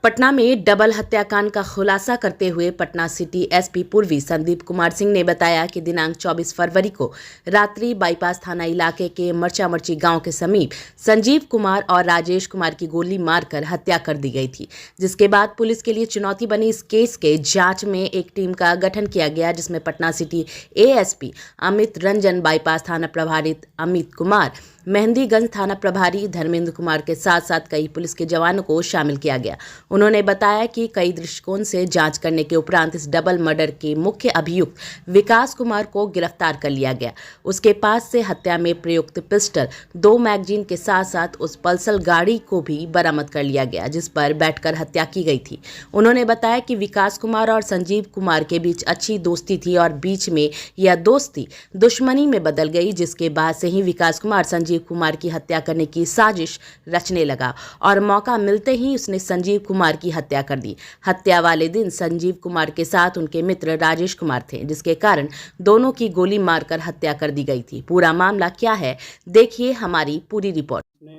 पटना में डबल हत्याकांड का खुलासा करते हुए पटना सिटी एसपी पूर्वी संदीप कुमार सिंह ने बताया कि दिनांक 24 फरवरी को रात्रि बाईपास थाना इलाके के मर्चामर्ची गांव के समीप संजीव कुमार और राजेश कुमार की गोली मारकर हत्या कर दी गई थी, जिसके बाद पुलिस के लिए चुनौती बनी इस केस के जांच में एक टीम का गठन किया गया, जिसमें Patna city ASP Amit Ranjan, bypass थाना प्रभारी अमित कुमार, मेहंदीगंज थाना प्रभारी धर्मेंद्र कुमार के साथ साथ कई पुलिस के जवानों को शामिल किया गया। उन्होंने बताया कि कई दृष्टिकोण से जांच करने के उपरांत इस डबल मर्डर के मुख्य अभियुक्त विकास कुमार को गिरफ्तार कर लिया गया। उसके पास से हत्या में प्रयुक्त पिस्टल, 2 मैगजीन के साथ साथ उस पल्सर गाड़ी को भी बरामद कर लिया गया जिस पर बैठकर हत्या की गई थी। उन्होंने बताया कि विकास कुमार और संजीव कुमार के बीच अच्छी दोस्ती थी और बीच में यह दोस्ती दुश्मनी में बदल गई, जिसके बाद से ही विकास कुमार संजीव कुमार की हत्या करने की साजिश रचने लगा और मौका मिलते ही उसने संजीव कुमार की हत्या कर दी। हत्या वाले दिन संजीव कुमार के साथ उनके मित्र राजेश कुमार थे, जिसके कारण दोनों की गोली मारकर हत्या कर दी गई थी। पूरा मामला क्या है, देखिए हमारी पूरी रिपोर्ट। ने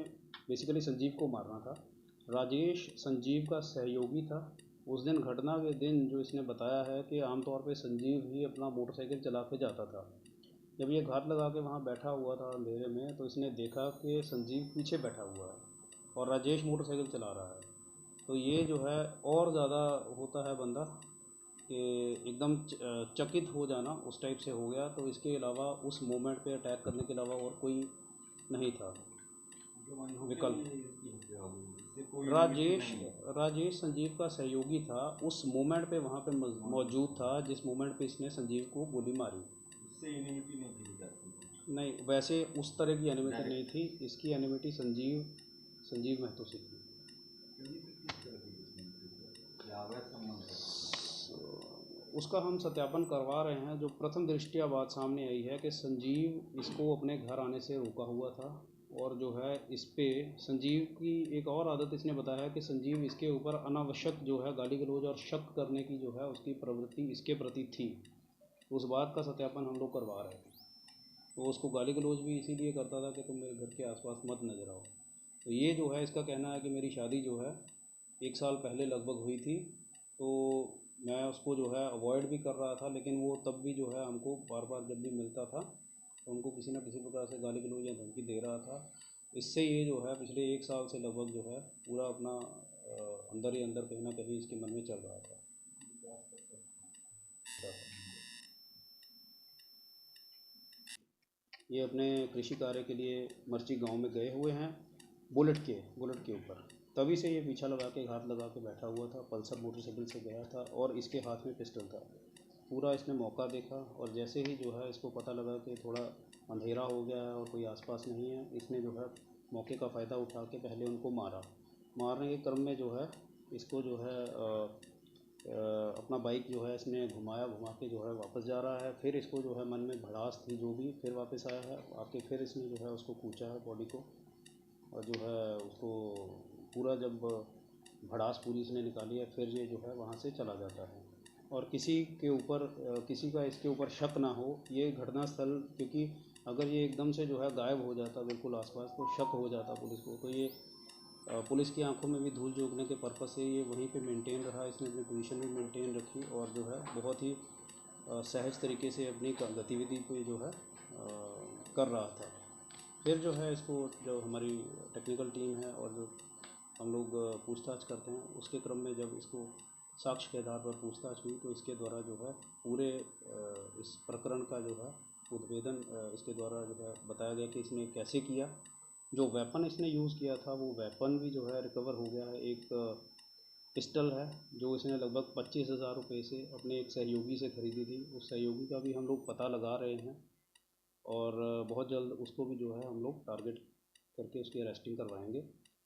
बेसिकली संजीव को मारना था। राजेश संजीव का सहयोगी था। उस दिन घटना के दिन जो इसने बताया है कि आमतौर पे संजीव ही अपना मोटरसाइकिल चला के जाता था। जब ये घात लगा के वहाँ बैठा हुआ था अंधेरे में, तो इसने देखा कि संजीव पीछे बैठा हुआ है और राजेश मोटरसाइकिल चला रहा है। तो ये जो है और ज़्यादा होता है बंदा कि एकदम चकित हो जाना, उस टाइप से हो गया। तो इसके अलावा उस मोमेंट पे अटैक करने के अलावा और कोई नहीं था विकल्प। राजेश संजीव का सहयोगी था, उस मोमेंट पे वहाँ पे मौजूद था जिस मोमेंट पे इसने संजीव को गोली मारी। एनिमिटी नहीं थी? नहीं, वैसे उस तरह की एनिमिटी नहीं थी। इसकी एनिमिटी संजीव महतो से थी। उसका हम सत्यापन करवा रहे हैं। जो प्रथम दृष्टया बात सामने आई है कि संजीव इसको अपने घर आने से रोका हुआ था और जो है इस पे संजीव की एक और आदत इसने बताया कि संजीव इसके ऊपर अनावश्यक जो है गाली गलौज और शक करने की जो है उसकी प्रवृत्ति इसके प्रति थी। उस बात का सत्यापन हम लोग करवा रहे थे। तो उसको गाली गलौज भी इसीलिए करता था कि तुम मेरे घर के आसपास मत नज़र आओ। तो ये जो है इसका कहना है कि मेरी शादी जो है 1 साल पहले लगभग हुई थी, तो मैं उसको जो है अवॉइड भी कर रहा था, लेकिन वो तब भी जो है हमको बार बार जब भी मिलता था तो हमको किसी न किसी प्रकार से गाली गलौज या धमकी दे रहा था। इससे ये जो है पिछले 1 साल से लगभग जो है पूरा अपना अंदर ही अंदर कहीं ना कहीं इसके मन में चल रहा था। ये अपने कृषि कार्य के लिए मर्ची गांव में गए हुए हैं बुलेट के ऊपर। तभी से ये पीछा लगा के घात लगा के बैठा हुआ था। पल्सर मोटरसाइकिल से गया था और इसके हाथ में पिस्टल था। पूरा इसने मौका देखा और जैसे ही जो है इसको पता लगा कि थोड़ा अंधेरा हो गया है और कोई आसपास नहीं है, इसने जो है मौके का फ़ायदा उठा के पहले उनको मारा। मारने के क्रम में जो है इसको जो है अपना बाइक जो है इसने घुमा के जो है वापस जा रहा है। फिर इसको जो है मन में भड़ास थी जो भी, फिर वापस आया है। आके फिर इसने जो है उसको कूचा है बॉडी को और जो है उसको पूरा जब भड़ास पूरी इसने निकाली है, फिर ये जो है वहाँ से चला जाता है। और किसी के ऊपर किसी का इसके ऊपर शक ना हो ये घटनास्थल, क्योंकि अगर ये एकदम से जो है गायब हो जाता बिल्कुल आसपास तो शक हो जाता पुलिस को। तो ये पुलिस की आंखों में भी धूल झोंकने के पर्पज़ से ये वहीं पे मेंटेन रहा। इसने अपनी पोजीशन भी मेंटेन रखी और जो है बहुत ही सहज तरीके से अपनी गतिविधि पे जो है कर रहा था। फिर जो है इसको जो हमारी टेक्निकल टीम है और जो हम लोग पूछताछ करते हैं, उसके क्रम में जब इसको साक्ष्य के आधार पर पूछताछ हुई तो इसके द्वारा जो है पूरे इस प्रकरण का जो है उद्भेदन इसके द्वारा जो है बताया गया कि इसने कैसे किया। जो वेपन इसने यूज़ किया था वो वेपन भी जो है रिकवर हो गया है। एक पिस्टल है जो इसने लगभग 25,000 रुपये से अपने एक सहयोगी से ख़रीदी थी। उस सहयोगी का भी हम लोग पता लगा रहे हैं और बहुत जल्द उसको भी जो है हम लोग टारगेट करके उसकी अरेस्टिंग करवाएंगे।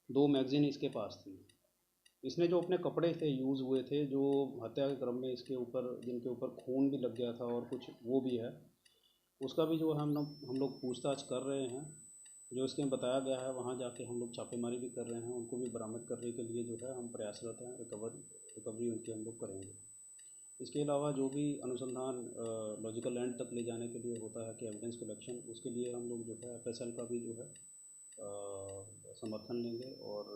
2 मैगज़ीन इसके पास थी। इसने जो अपने कपड़े थे यूज़ हुए थे जो हत्या के क्रम में इसके ऊपर जिनके ऊपर खून भी लग गया था और कुछ वो भी है, उसका भी जो हम लोग पूछताछ कर रहे हैं। जो इसके बताया गया है वहाँ जाके हम लोग छापेमारी भी कर रहे हैं, उनको भी बरामद करने के लिए जो है हम प्रयासरत हैं। रिकवरी उनकी हम लोग करेंगे। इसके अलावा जो भी अनुसंधान लॉजिकल एंड तक ले जाने के लिए होता है कि एविडेंस कलेक्शन, उसके लिए हम लोग जो है FSL का भी जो है समर्थन लेंगे और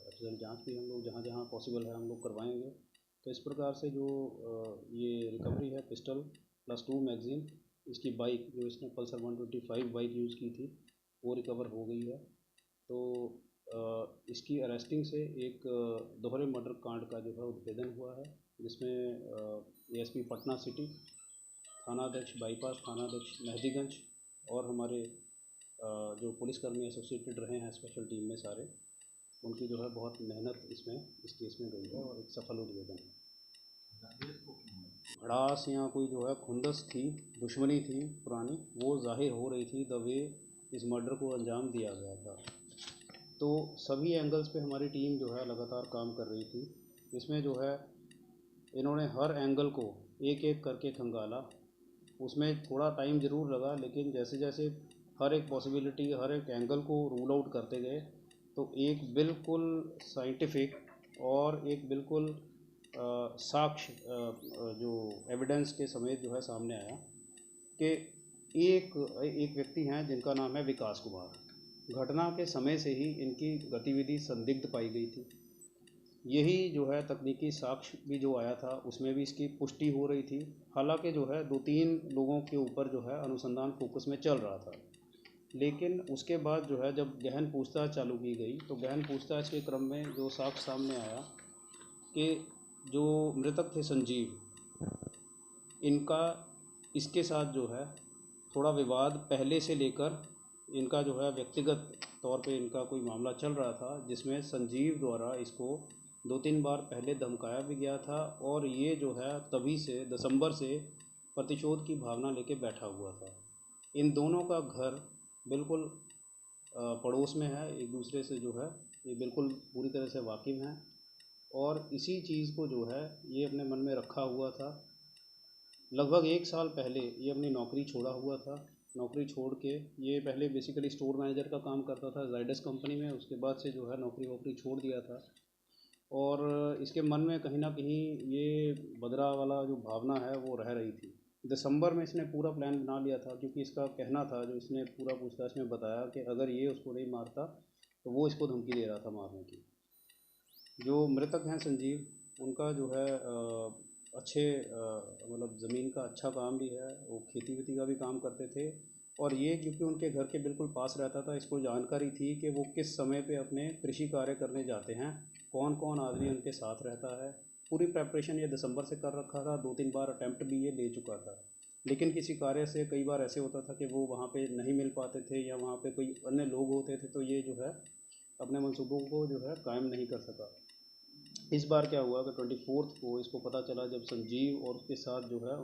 एफिशिएंट जांच भी हम लोग जहाँ जहाँ पॉसिबल है हम लोग करवाएंगे। तो इस प्रकार से जो ये रिकवरी है पिस्टल प्लस 2 मैगज़ीन, इसकी बाइक जो इसने पल्सर 125 बाइक यूज़ की थी वो रिकवर हो गई है। तो इसकी अरेस्टिंग से एक दोहरे मर्डर कांड का जो है उद्भेदन हुआ है, जिसमें एएसपी पटना सिटी, थानाध्यक्ष बाईपास, थानाध्यक्ष मेहदीगंज और हमारे जो पुलिसकर्मी एसोसिएटेड रहे हैं स्पेशल टीम में सारे, उनकी जो है बहुत मेहनत इसमें इस केस में गई है और एक सफल उद्भेदन है। भड़ास या कोई जो है खुंदस थी, दुश्मनी थी पुरानी, वो जाहिर हो रही थी द वे इस मर्डर को अंजाम दिया गया था। तो सभी एंगल्स पे हमारी टीम जो है लगातार काम कर रही थी। इसमें जो है इन्होंने हर एंगल को एक एक करके खंगाला। उसमें थोड़ा टाइम ज़रूर लगा, लेकिन जैसे जैसे हर एक पॉसिबिलिटी, हर एक एंगल को रूल आउट करते गए, तो एक बिल्कुल साइंटिफिक और एक बिल्कुल साक्ष्य जो एविडेंस के समेत जो है सामने आया कि एक व्यक्ति हैं जिनका नाम है विकास कुमार। घटना के समय से ही इनकी गतिविधि संदिग्ध पाई गई थी। यही जो है तकनीकी साक्ष्य भी जो आया था उसमें भी इसकी पुष्टि हो रही थी। हालांकि जो है 2-3 लोगों के ऊपर जो है अनुसंधान फोकस में चल रहा था, लेकिन उसके बाद जो है जब गहन पूछताछ चालू की गई तो गहन पूछताछ के क्रम में जो साक्ष्य सामने आया कि जो मृतक थे संजीव, इनका इसके साथ जो है थोड़ा विवाद पहले से लेकर इनका जो है व्यक्तिगत तौर पे इनका कोई मामला चल रहा था, जिसमें संजीव द्वारा इसको 2-3 बार पहले धमकाया भी गया था और ये जो है तभी से दिसंबर से प्रतिशोध की भावना लेके बैठा हुआ था। इन दोनों का घर बिल्कुल पड़ोस में है, एक दूसरे से जो है ये बिल्कुल पूरी तरह से वाकिफ़ हैं और इसी चीज़ को जो है ये अपने मन में रखा हुआ था। लगभग 1 साल पहले ये अपनी नौकरी छोड़ा हुआ था। नौकरी छोड़ के ये पहले बेसिकली स्टोर मैनेजर का काम करता था जायडस कंपनी में, उसके बाद से जो है नौकरी छोड़ दिया था और इसके मन में कहीं ना कहीं ये बदला वाला जो भावना है वो रह रही थी। दिसंबर में इसने पूरा प्लान बना लिया था, क्योंकि इसका कहना था, जो इसने पूरा पूछताछ में बताया, कि अगर ये उसको नहीं मारता तो वो इसको धमकी दे रहा था मारने की। जो मृतक हैं संजीव, उनका जो है अच्छे मतलब ज़मीन का अच्छा काम भी है, वो खेती वेती का भी काम करते थे और ये क्योंकि उनके घर के बिल्कुल पास रहता था, इसको जानकारी थी कि वो किस समय पे अपने कृषि कार्य करने जाते हैं, कौन कौन आदमी उनके साथ रहता है। पूरी प्रेपरेशन ये दिसंबर से कर रखा था, 2-3 बार अटैम्प्ट भी ये ले चुका था, लेकिन किसी कार्य से कई बार ऐसे होता था कि वो वहाँ पे नहीं मिल पाते थे या वहाँ पे कोई अन्य लोग होते थे, तो ये जो है अपने मंसूबों को जो है कायम नहीं कर सका। इस बार क्या हुआ कि 24 को इसको पता चला, जब संजीव और उसके साथ जो है